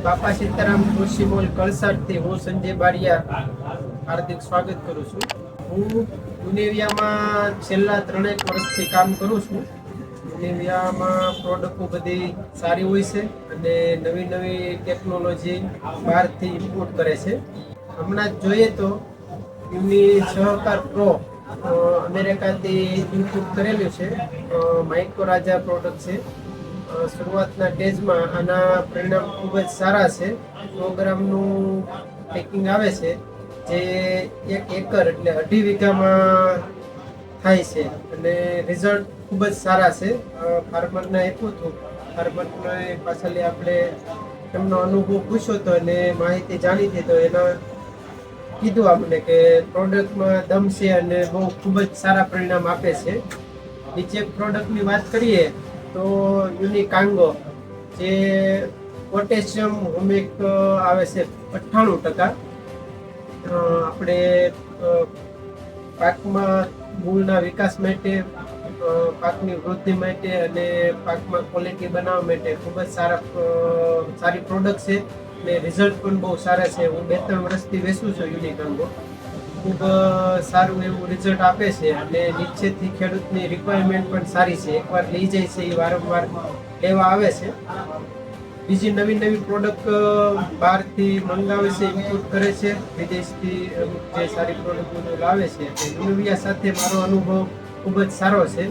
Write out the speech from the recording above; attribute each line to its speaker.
Speaker 1: બાપા સીતારામ કૃષિ મોલ કળસાડથી હું સંજય બારિયા હાર્દિક સ્વાગત કરું છું. હું યુનિવિયામાં છેલ્લા 3 વર્ષથી કામ કરું છું. યુનિવિયામાં પ્રોડક્ટો બધી સારી હોય છે અને નવી નવી ટેકનોલોજી બહારથી ઇમ્પોર્ટ કરે છે. હમણાં જ જોઈએ તો યુનિ સહકાર પ્રો અમેરિકાથી ઇમ્પોર્ટ કરેલું છે. માઇક્રો રાજા પ્રોડક્ટ છે. શરૂઆતના સ્ટેજમાં આના પરિણામ ખૂબ જ સારા છે. 100 ગ્રામનું પેકિંગ આવે છે, જે 1 એકર એટલે 2.5 વીઘામાં થાય છે અને રિઝલ્ટ ખૂબ જ સારા છે. ફાર્મરને આપ્યું હતું, ફાર્મરને પાછળ આપણે એમનો અનુભવ પૂછ્યો હતો અને માહિતી જાણી હતી, તો એના કીધું આપણે કે પ્રોડક્ટમાં દમ છે અને બહુ ખૂબ જ સારા પરિણામ આપે છે. નીચે પ્રોડક્ટની વાત કરીએ તો યુનિકાંગો, જે પોટેશિયમ હોમિક આવે છે 98%. આપણે પાકમાં મૂળના વિકાસ માટે, પાકની વૃદ્ધિ માટે અને પાકમાં ક્વોલિટી બનાવવા માટે ખૂબ જ સારી પ્રોડક્ટ છે અને રિઝલ્ટ પણ બહુ સારા છે. હું 2-3 વર્ષથી વેચું છું યુનિકાંગો. ખૂબ સારું એવું રિઝલ્ટ આપે છે અને નીચેથી ખેડૂતની રિક્વાયરમેન્ટ પણ સારી છે. એકવાર લઈ જાય છે એ વારંવાર લેવા આવે છે. બીજી નવી પ્રોડક્ટ બહારથી મંગાવે છે, ઇમ્પોર્ટ કરે છે, વિદેશથી જે સારી પ્રોડક્ટ લાવે છે. યુનિવિયા સાથે મારો અનુભવ ખૂબ જ સારો છે.